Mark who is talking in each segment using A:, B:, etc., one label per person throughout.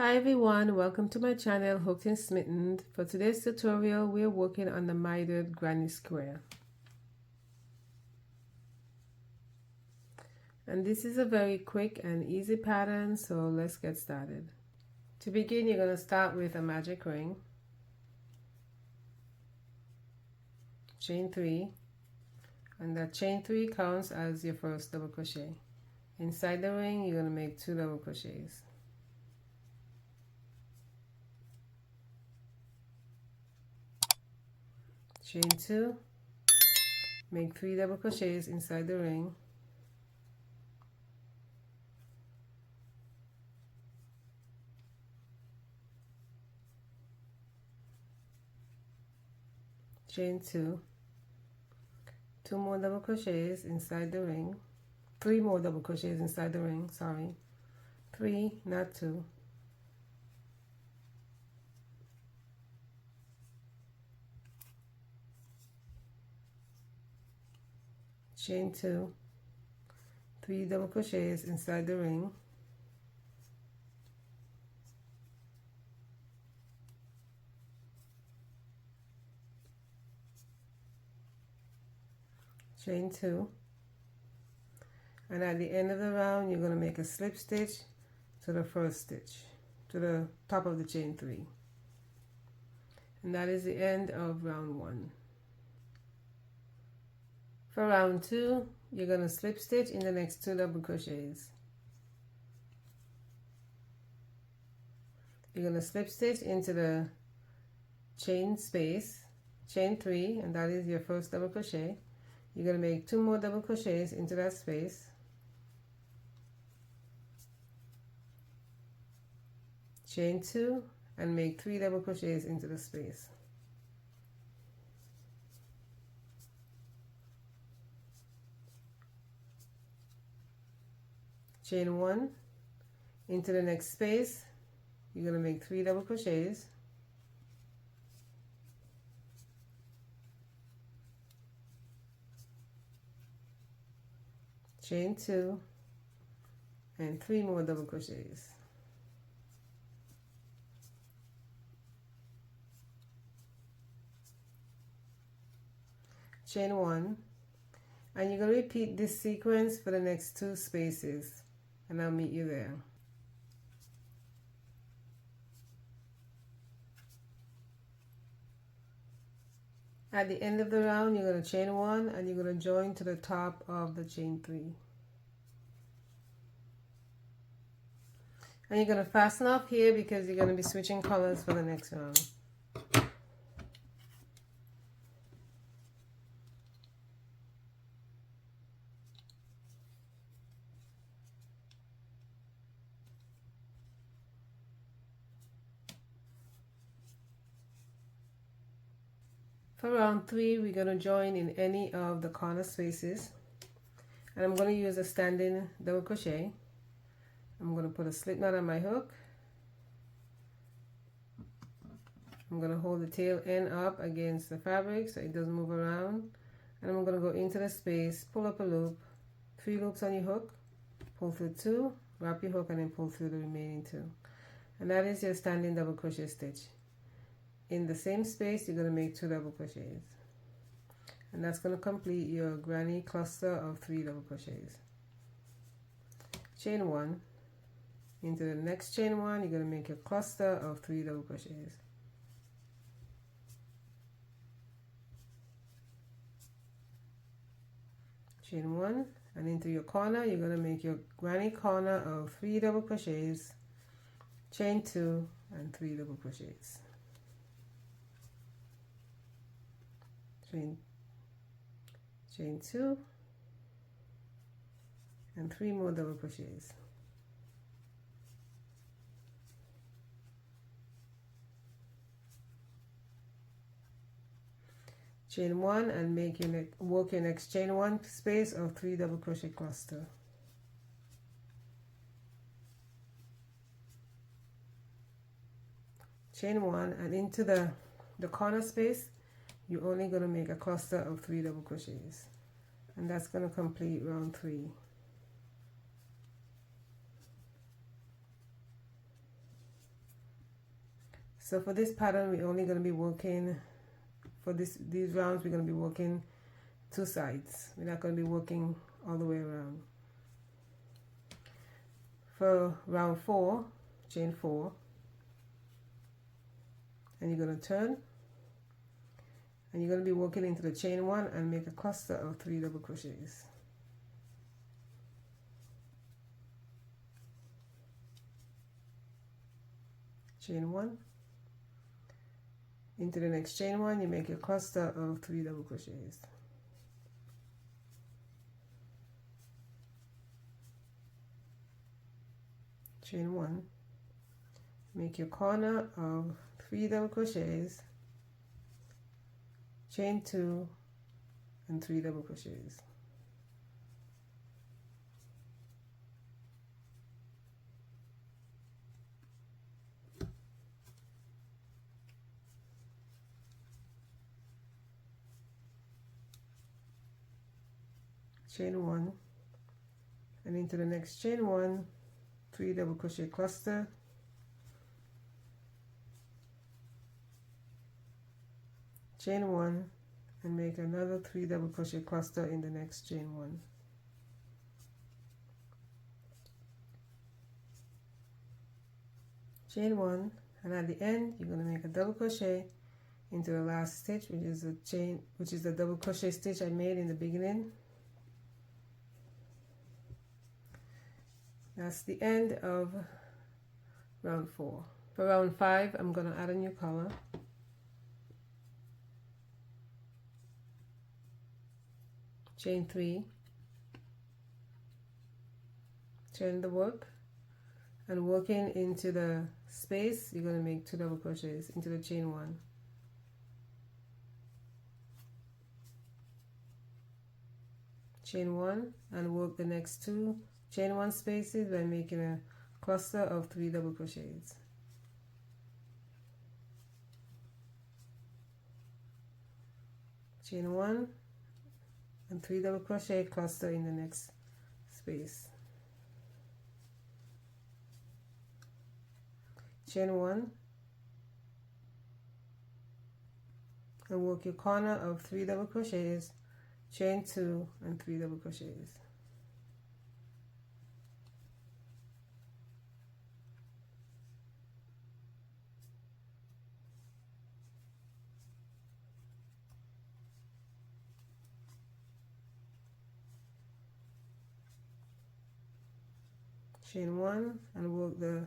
A: Hi everyone, welcome to my channel Hooked and Smitten. For today's tutorial we are working on the mitered granny square, and this is a very quick and easy pattern, so let's get started. To begin, you're going to start with a magic ring, chain 3, and that chain 3 counts as your first double crochet. Inside the ring you're going to make 2 double crochets. Chain 2, make 3 double crochets inside the ring, chain 2, 2 more double crochets inside the ring, 3 more double crochets inside the ring, 3, not 2, chain 2, 3 double crochets inside the ring, chain 2, and at the end of the round you're going to make a slip stitch to the first stitch, to the top of the chain 3, and that is the end of round 1. For round 2 you're going to slip stitch in the next 2 double crochets. You're going to slip stitch into the chain space, chain 3, and that is your first double crochet. You're going to make 2 more double crochets into that space, chain 2, and make 3 double crochets into the space. Chain 1, into the next space you're going to make 3 double crochets, chain 2, and 3 more double crochets. Chain 1, and you're going to repeat this sequence for the next 2 spaces, and I'll meet you there. At the end of the round you're going to chain 1 and you're going to join to the top of the chain 3, and you're going to fasten off here because you're going to be switching colors for the next round. For round 3 we're going to join in any of the corner spaces, and I'm going to use a standing double crochet. I'm going to put a slip knot on my hook. I'm going to hold the tail end up against the fabric so it doesn't move around, and I'm going to go into the space, pull up a loop, 3 loops on your hook, pull through 2, wrap your hook, and then pull through the remaining 2, and that is your standing double crochet stitch. In the same space you're going to make 2 double crochets, and that's going to complete your granny cluster of 3 double crochets. Chain 1, into the next chain 1 you're going to make a cluster of 3 double crochets. Chain 1, and into your corner you're going to make your granny corner of 3 double crochets, chain 2, and 3 double crochets. Chain 2, and 3 more double crochets. Chain 1 and make your work your next chain 1 space of 3 double crochet cluster. Chain 1, and into the corner space you're only going to make a cluster of 3 double crochets, and that's going to complete round 3. So for this pattern, we're only going to be working, for these rounds, we're going to be working 2 sides. We're not going to be working all the way around. For round 4, chain 4, and you're going to turn, and you're going to be working into the chain 1 and make a cluster of 3 double crochets. Chain 1, into the next chain 1, you make a cluster of 3 double crochets. Chain 1, make your corner of 3 double crochets, chain 2 and 3 double crochets. Chain 1, and into the next chain 1, 3 double crochet cluster, chain 1, and make another 3 double crochet cluster in the next chain 1. Chain 1, and at the end you're going to make a double crochet into the last stitch, which is the double crochet stitch I made in the beginning. That's the end of round 4. For round 5, I'm going to add a new color. Chain 3, turn the work, and working into the space, you're going to make 2 double crochets into the chain 1. Chain 1, and work the next 2 chain 1 spaces by making a cluster of 3 double crochets. Chain 1 and 3 double crochet cluster in the next space. Chain 1 and work your corner of 3 double crochets, chain 2 and 3 double crochets. Chain 1 and work the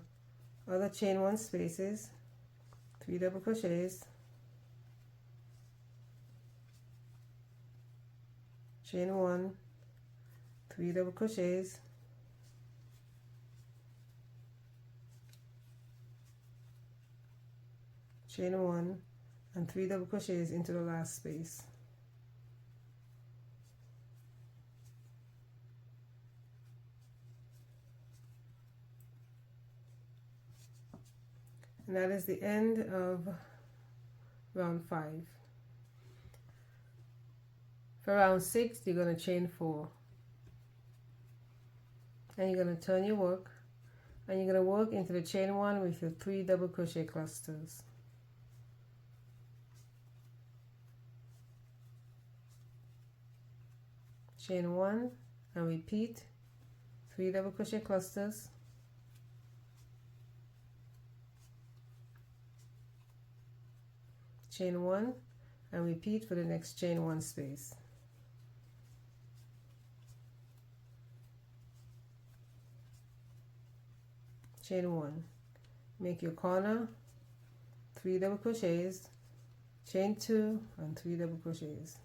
A: other chain 1 spaces, 3 double crochets, chain 1, 3 double crochets, chain 1 and 3 double crochets into the last space. And that is the end of round 5. For round 6, you're going to chain 4. And you're going to turn your work, and you're going to work into the chain 1 with your 3 double crochet clusters. Chain 1 and repeat 3 double crochet clusters. Chain 1 and repeat for the next chain 1 space. Chain 1, make your corner, 3 double crochets, chain 2 and 3 double crochets.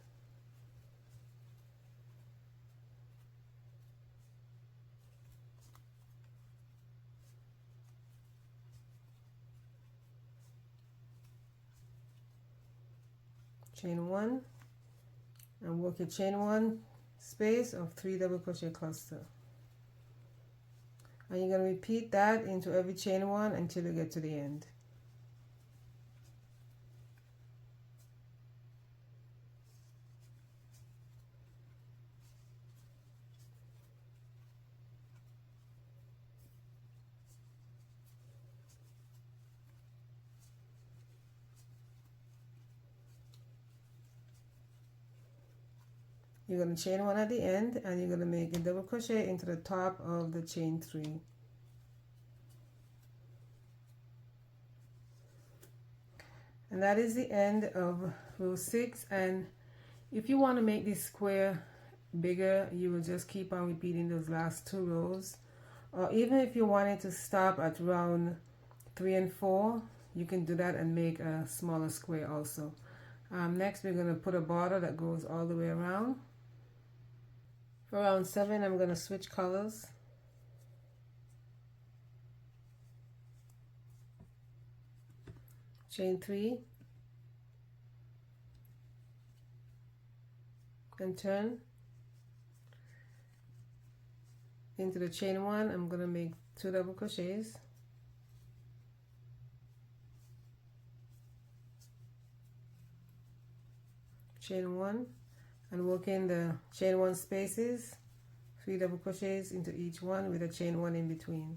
A: Chain 1 and work your chain 1 space of 3 double crochet cluster, and you're going to repeat that into every chain 1 until you get to the end. You're going to chain 1 at the end, and you're going to make a double crochet into the top of the chain 3. And that is the end of row 6. And if you want to make this square bigger, you will just keep on repeating those last 2 rows. Or even if you wanted to stop at round 3 and 4, you can do that and make a smaller square also. Next, we're going to put a border that goes all the way around. For round 7, I'm going to switch colors. Chain 3 and turn into the chain 1. I'm going to make 2 double crochets, chain 1, and work in the chain 1 spaces, 3 double crochets into each one with a chain 1 in between.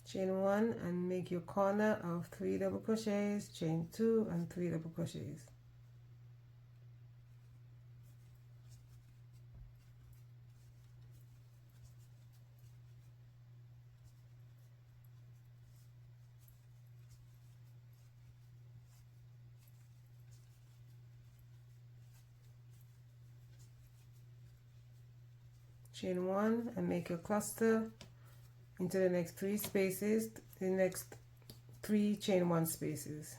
A: Chain 1 and make your corner of 3 double crochets, chain 2 and 3 double crochets. Chain 1 and make your cluster into the next 3 spaces, the next 3 chain 1 spaces,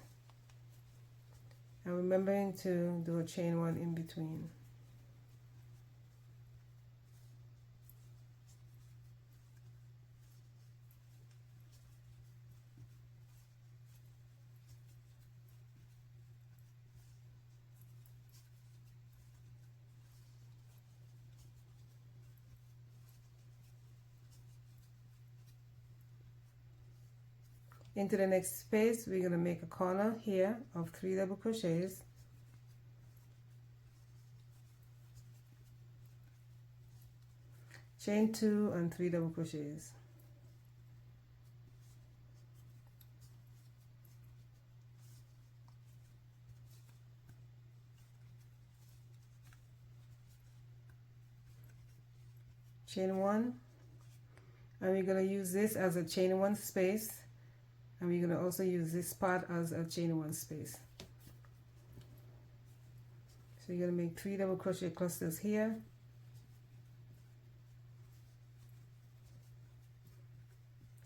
A: and remembering to do a chain 1 in between. Into the next space, we're going to make a corner here of 3 double crochets, chain 2 and 3 double crochets, chain 1, and we're going to use this as a chain 1 space, and we're going to also use this part as a chain 1 space. So you're going to make 3 double crochet clusters here,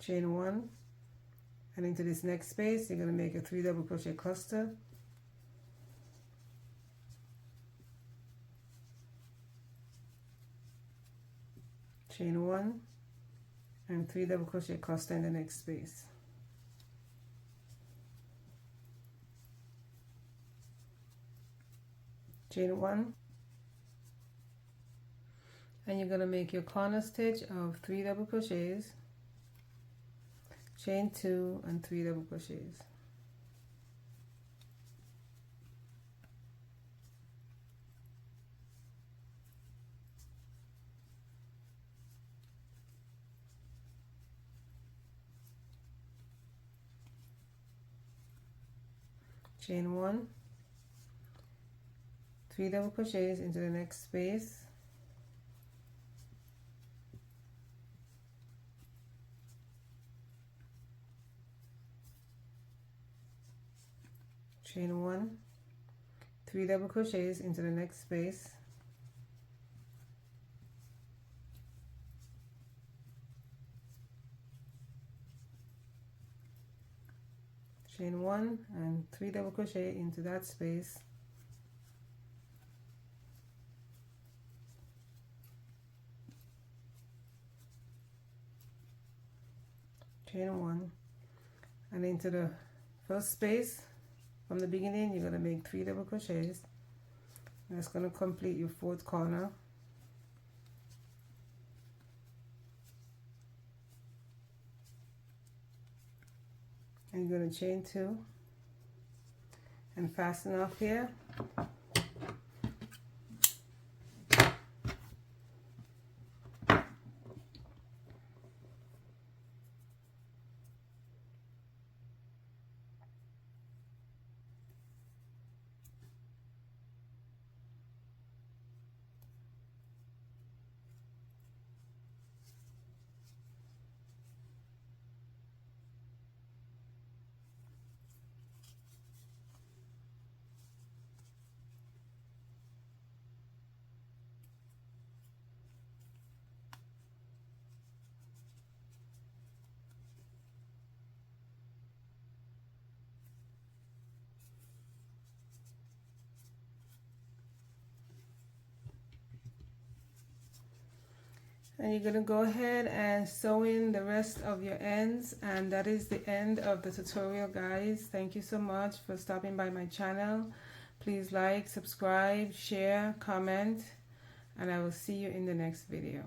A: chain 1, and into this next space you're going to make a 3 double crochet cluster, chain 1, and 3 double crochet cluster in the next space. Chain 1, and you're going to make your corner stitch of 3 double crochets, chain 2 and 3 double crochets, chain 1, 3 double crochets into the next space, chain 1, 3 double crochets into the next space, chain 1 and 3 double crochet into that space, chain 1, and into the first space from the beginning you're going to make 3 double crochets. That's going to complete your 4th corner. and you're going to chain 2 and fasten off here. And you're going to go ahead and sew in the rest of your ends, and that is the end of the tutorial, guys. Thank you so much for stopping by my channel. Please like, subscribe, share, comment, and I will see you in the next video.